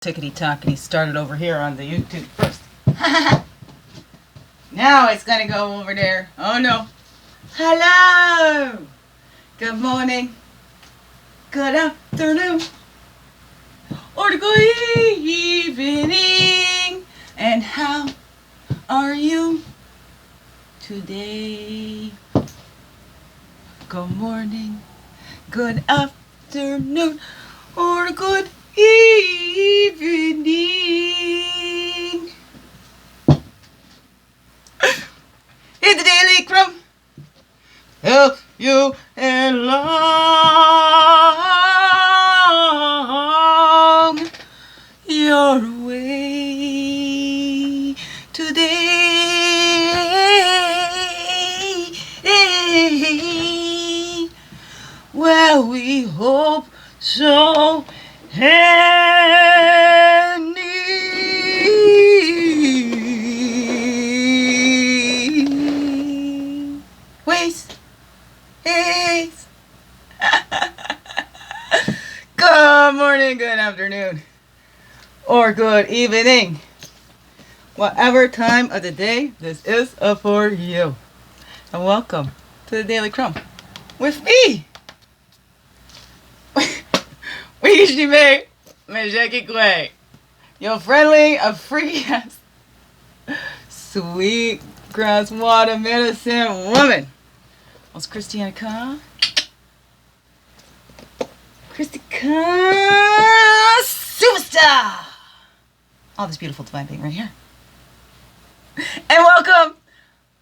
tickety-tockety started over here on the YouTube first. Now it's gonna go over there. Oh no. Hello. Good morning. Good afternoon. Or good evening. And how are you today? Good morning. Good afternoon. Or good evening. In the Daily CRUMB, help you along your way today. Well, we hope so. Good morning, good afternoon, or good evening. Whatever time of the day this is for you. And welcome to the Daily CRUMB with me. Iwishhewouldhavejusthitme, your friendly, a freaky ass, sweet grass water medicine woman. It's Heyokah. Superstar! All this beautiful divine being right here. And welcome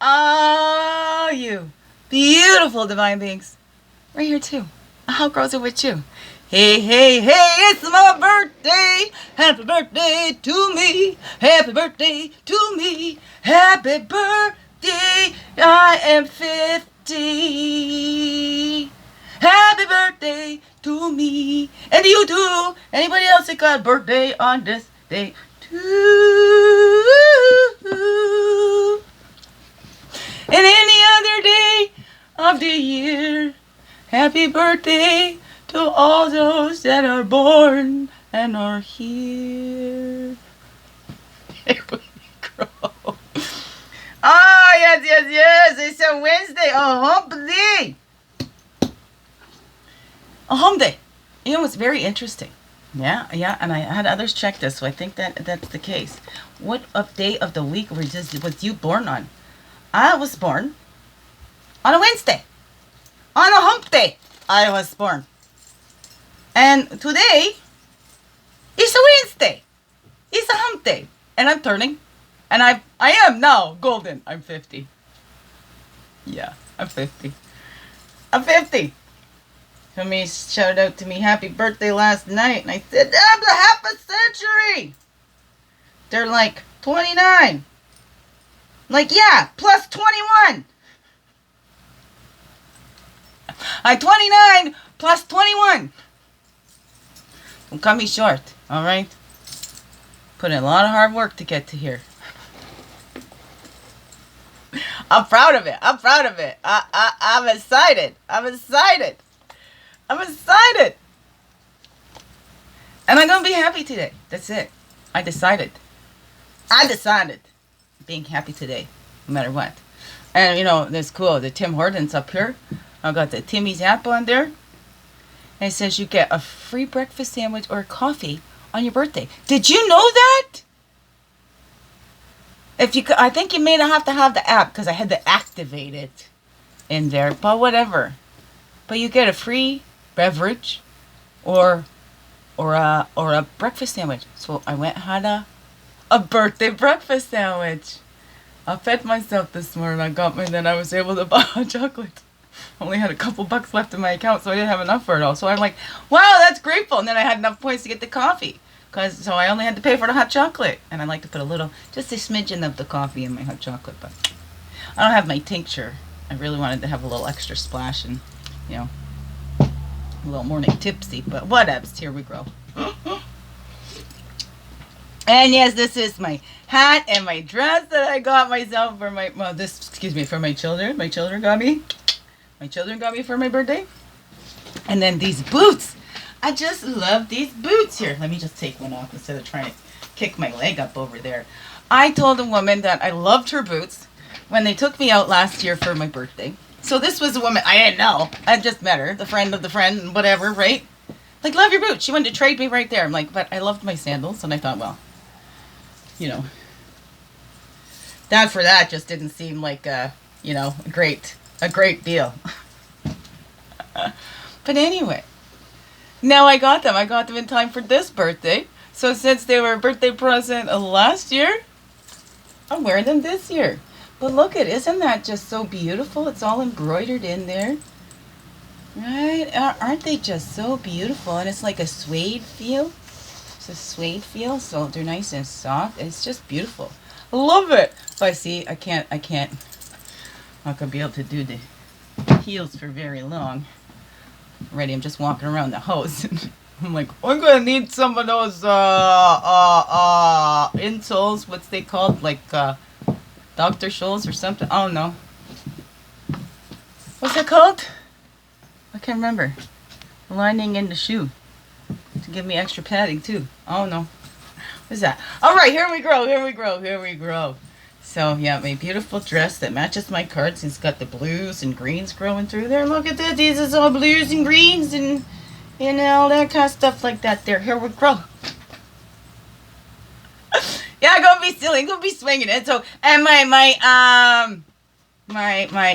all you beautiful divine beings right here too. How grows it with you? Hey, hey, hey, it's my birthday. Happy birthday to me. Happy birthday to me. Happy birthday. I am 50. Happy birthday to me. And you too. Anybody else that got a birthday on this day too. And any other day of the year. Happy birthday to all those that are born and are here. Here we go. Oh, yes, yes, yes. It's a Wednesday. A hump day. A home day. You know, it's very interesting. Yeah, and I had others check this, so I think that's the case. What day of the week was you born on? I was born on a Wednesday. On a hump day, I was born. And today is a Wednesday. It's a hump day. And I'm turning. And I am now golden. I'm 50. Yeah, I'm 50. I'm 50. Somebody shouted out to me, happy birthday last night. And I said, I'm the half a century. They're like, 29. Like, yeah, plus 21. I'm 29 plus 21. Don't cut me short, alright? Put in a lot of hard work to get to here. I'm proud of it. I'm proud of it. I'm excited. I'm excited. I'm excited. And I'm going to be happy today. That's it. I decided. Being happy today, no matter what. And, you know, that's cool. The Tim Hortons up here. I got the Timmy's app on there. And it says you get a free breakfast sandwich or coffee on your birthday. Did you know that? If you could, I think you may not have to have the app because I had to activate it in there. But whatever. But you get a free beverage or a breakfast sandwich. So I went and had a birthday breakfast sandwich. I fed myself this morning. I got me, then I was able to buy hot chocolate. Only had a couple bucks left in my account, so I didn't have enough for it all. So I'm like, wow, that's grateful. And then I had enough points to get the coffee. So I only had to pay for the hot chocolate. And I like to put just a smidgen of the coffee in my hot chocolate. But I don't have my tincture. I really wanted to have a little extra splash and, you know, a little morning tipsy. But whatevs, here we go. And yes, this is my hat and my dress that I got myself for my, for my children. My children got me for my birthday. And then these boots I just love these boots here. Let me just take one off instead of trying to kick my leg up over there. I told a woman that I loved her boots when they took me out last year for my birthday. So this was a woman I didn't know. I just met her, the friend of the friend, whatever, right? Like, love your boots. She wanted to trade me right there. I'm like, but I loved my sandals. And I thought, well, you know, that for that just didn't seem like a, you know, a great deal. But anyway, now I got them. I got them in time for this birthday. So since they were a birthday present last year, I'm wearing them this year. But look at, isn't that just so beautiful? It's all embroidered in there. Right? Aren't they just so beautiful? And it's like a suede feel. It's a suede feel, so they're nice and soft. It's just beautiful. I love it. But see, I can't. I'm not gonna be able to do the heels for very long. Already, I'm just walking around the house. And I'm like, I'm gonna need some of those insoles. What's they called? Like Dr. Scholl's or something. I don't know. What's that called? I can't remember. Lining in the shoe to give me extra padding too. Oh no. What's that? All right, here we go. Here we go. Here we go. So yeah, my beautiful dress that matches my cards. It's got the blues and greens growing through there. Look at that. These is all blues and greens and all that kind of stuff like that there. Here we go. Yeah, I'm gonna be silly. I'm gonna be swinging it. So, and my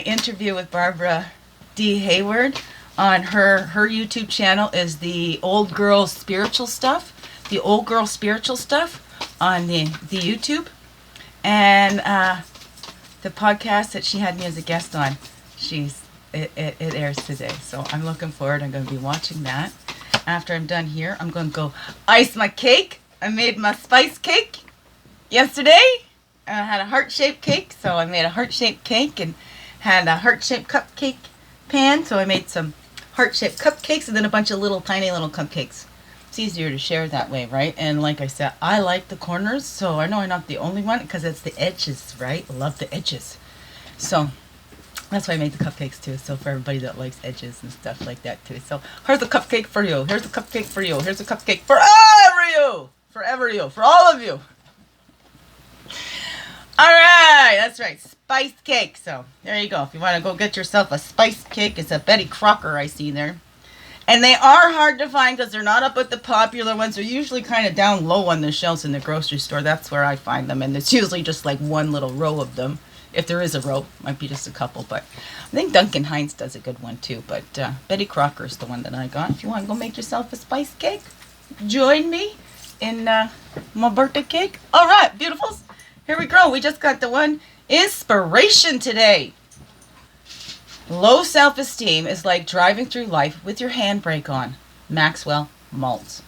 interview with Barbara D. Hayward on her YouTube channel is the old girl spiritual stuff. The old girl spiritual stuff on the YouTube. And the podcast that she had me as a guest on, it airs today. So I'm looking forward. I'm going to be watching that. After I'm done here, I'm going to go ice my cake. I made my spice cake yesterday. I had a heart-shaped cake, so I made a heart-shaped cake and had a heart-shaped cupcake pan. So I made some heart-shaped cupcakes and then a bunch of little tiny little cupcakes. It's easier to share that way, right? And like I said, I like the corners, so I know I'm not the only one because it's the edges, right? I love the edges. So that's why I made the cupcakes too. So for everybody that likes edges and stuff like that too. So here's a cupcake for you. Here's a cupcake for you. Here's a cupcake for you. Forever you. For all of you. All right, that's right. Spice cake. So there you go. If you want to go get yourself a spice cake, it's a Betty Crocker I see there. And they are hard to find because they're not up with the popular ones. They're usually kind of down low on the shelves in the grocery store. That's where I find them. And it's usually just like one little row of them. If there is a row, might be just a couple. But I think Duncan Hines does a good one too. But Betty Crocker is the one that I got. If you want to go make yourself a spice cake, join me in my birthday cake. All right, beautifuls. Here we go. We just got the one inspiration today. Low self-esteem is like driving through life with your handbrake on. Maxwell Maltz.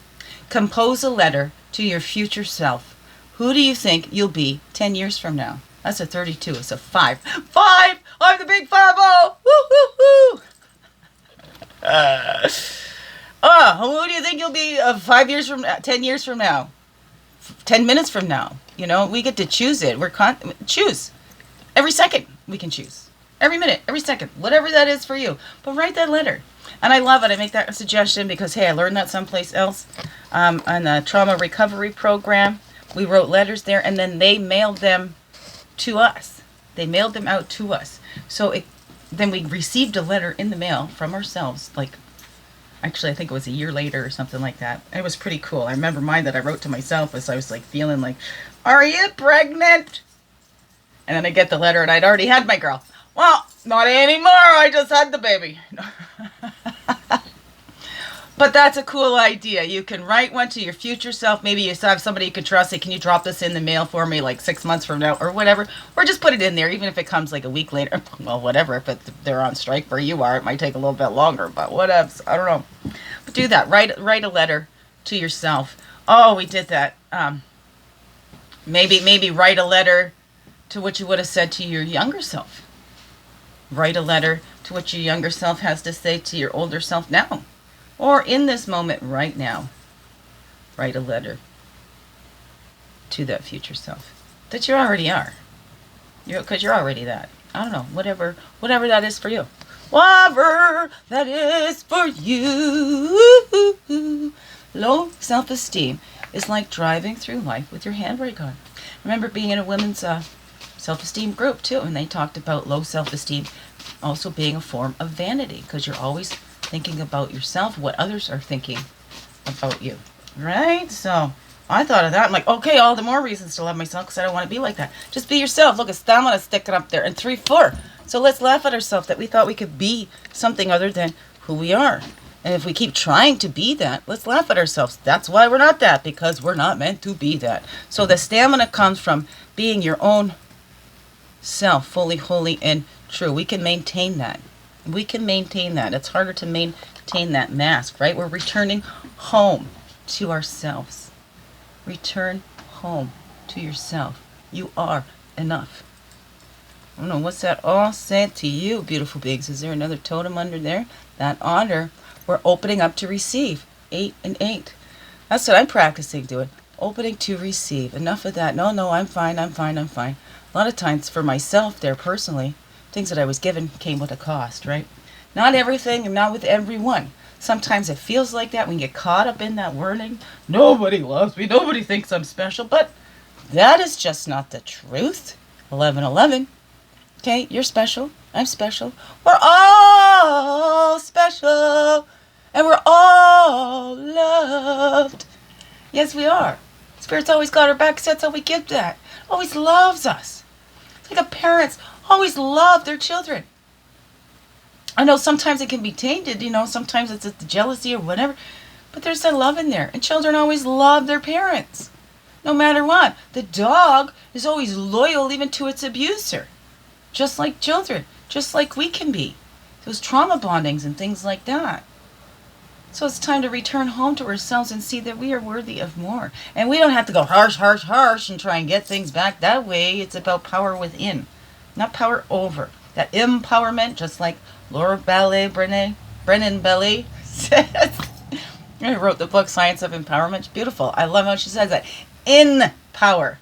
Compose a letter to your future self. Who do you think you'll be 10 years from now? That's a 32. It's a 5. 5! I'm the big 5-0! Woo, woo, woo! Who do you think you'll be 5 years from 10 years from now? 10 minutes from now? You know, we get to choose it. Choose. Every second we can choose. Every minute, every second, whatever that is for you. But write that letter. And I love it. I make that a suggestion because, hey, I learned that someplace else. On the trauma recovery program, we wrote letters there, and then they mailed them to us. They mailed them out to us. So then we received a letter in the mail from ourselves, like, actually, I think it was a year later or something like that. It was pretty cool. I remember mine that I wrote to myself as I was, like, feeling like, are you pregnant? And then I get the letter, and I'd already had my girl. Well, not anymore. I just had the baby. But that's a cool idea. You can write one to your future self. Maybe you have somebody you can trust. Say, can you drop this in the mail for me like 6 months from now or whatever? Or just put it in there, even if it comes like a week later. Well, whatever. If they're on strike where you are, it might take a little bit longer. But whatever. I don't know. But do that. Write a letter to yourself. Oh, we did that. Maybe write a letter to what you would have said to your younger self. Write a letter to what your younger self has to say to your older self now. Or in this moment right now. Write a letter to that future self that you already are. Because you're already that. I don't know. Whatever that is for you. Whatever that is for you. Low self-esteem is like driving through life with your handbrake on. Remember being in a women's self-esteem group too, and they talked about low self-esteem also being a form of vanity, because you're always thinking about yourself, what others are thinking about you, right? So I thought of that. I'm like, okay, all the more reasons to love myself, because I don't want to be like that. Just be yourself. Look, I'm going to stick it up there. And 3, 4. So let's laugh at ourselves that we thought we could be something other than who we are. And if we keep trying to be that, let's laugh at ourselves. That's why we're not that, because we're not meant to be that. So the stamina comes from being your own self, fully, holy, and true. We can maintain that. We can maintain that. It's harder to maintain that mask, right? We're returning home to ourselves. Return home to yourself. You are enough. I don't know, what's that all said to you, beautiful beings? Is there another totem under there? That Otter. We're opening up to receive. 8 and 8. That's what I'm practicing doing. Opening to receive. Enough of that. No, I'm fine. A lot of times for myself there personally, things that I was given came with a cost, right? Not everything and not with everyone. Sometimes it feels like that when you get caught up in that wording. Nobody loves me. Nobody thinks I'm special. But that is just not the truth. 11:11. Okay, you're special. I'm special. We're all special. And we're all loved. Yes, we are. Spirit's always got our back. That's how we give that. Always loves us. It's like a parents always love their children. I know sometimes it can be tainted, sometimes it's the jealousy or whatever, but there's that love in there. And children always love their parents, no matter what. The dog is always loyal even to its abuser, just like children, just like we can be. Those trauma bondings and things like that. So it's time to return home to ourselves and see that we are worthy of more. And we don't have to go harsh and try and get things back that way. It's about power within, not power over. That empowerment, just like Laura Brennan Belly says. I wrote the book, Science of Empowerment. It's beautiful. I love how she says that. In power.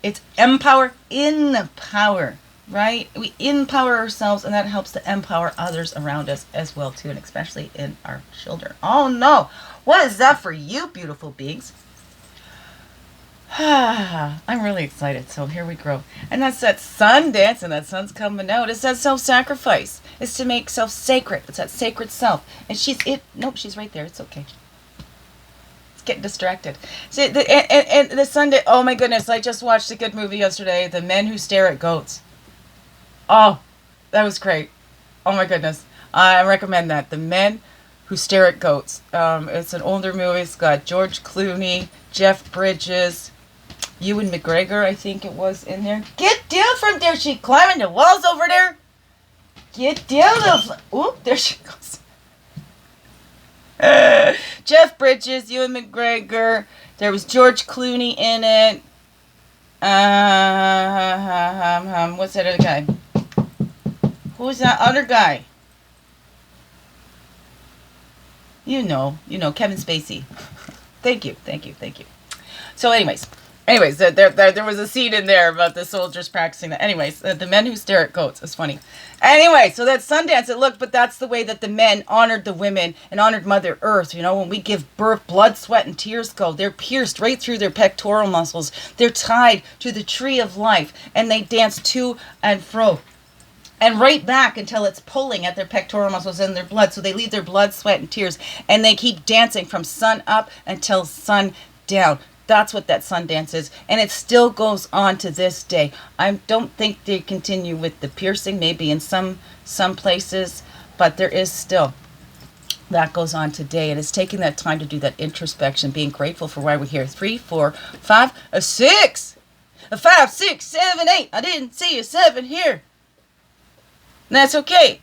It's empower, in power. Right? We empower ourselves, and that helps to empower others around us as well, too, and especially in our children. Oh, no. What is that for you, beautiful beings? I'm really excited. So here we go. And that's that sun dance, and that sun's coming out. It's that self-sacrifice. It's to make self sacred. It's that sacred self. And nope, she's right there. It's okay. It's getting distracted. See, and the Sunday, oh my goodness, I just watched a good movie yesterday, The Men Who Stare at Goats. Oh, that was great. Oh my goodness. I recommend that. The Men Who Stare at Goats. It's an older movie. It's got George Clooney, Jeff Bridges, Ewan McGregor, I think it was, in there. Get down from there. She climbing the walls over there. Get down. Oop, there she goes. Jeff Bridges, Ewan McGregor. There was George Clooney in it. What's that other guy? Who's that other guy? You know, Kevin Spacey. Thank you. So anyways, there was a scene in there about the soldiers practicing that. Anyways, the Men Who Stare at Goats. It's funny. Anyway, so that Sundance, but that's the way that the men honored the women and honored Mother Earth. When we give birth, blood, sweat, and tears go. They're pierced right through their pectoral muscles. They're tied to the tree of life, and they dance to and fro. And right back until it's pulling at their pectoral muscles and their blood. So they leave their blood, sweat, and tears. And they keep dancing from sun up until sun down. That's what that sun dance is. And it still goes on to this day. I don't think they continue with the piercing, maybe in some places. But there is still. That goes on today. And it's taking that time to do that introspection, being grateful for why we're here. 3, 4, 5, a 6. A 5, 6, 7, 8. I didn't see a 7 here. And that's okay.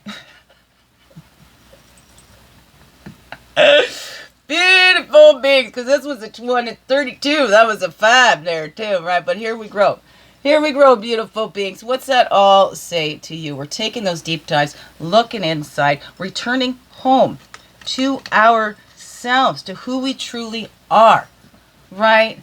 Beautiful beings, because this was a 32. That was a 5 there too, right? But here we grow. Here we grow, beautiful beings. What's that all say to you? We're taking those deep dives, looking inside, returning home to ourselves, to who we truly are, right?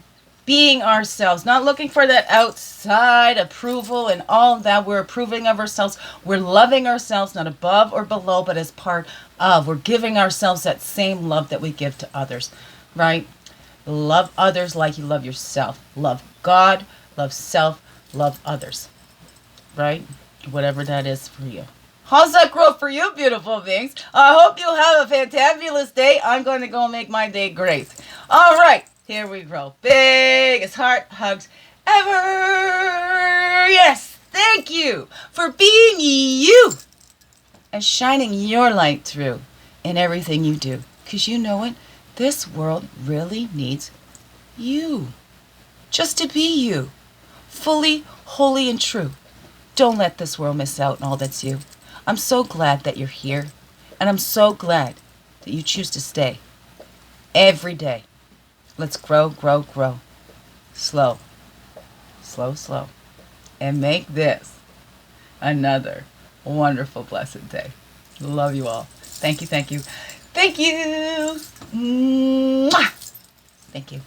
being ourselves, not looking for that outside approval and all that. We're approving of ourselves. We're loving ourselves, not above or below, but as part of. We're giving ourselves that same love that we give to others, right? Love others like you love yourself. Love God, love self, love others, right? Whatever that is for you. How's that grow for you, beautiful beings? I hope you have a fantabulous day. I'm going to go make my day great. All right, here we grow. Biggest heart hugs ever. Yes, thank you for being you and shining your light through in everything you do. Because you know what? This world really needs you. Just to be you. Fully, wholly, and true. Don't let this world miss out on all that's you. I'm so glad that you're here. And I'm so glad that you choose to stay. Every day. Let's grow, grow, grow. Slow. Slow, slow. And make this another wonderful, blessed day. Love you all. Thank you, thank you. Thank you. Mwah! Thank you.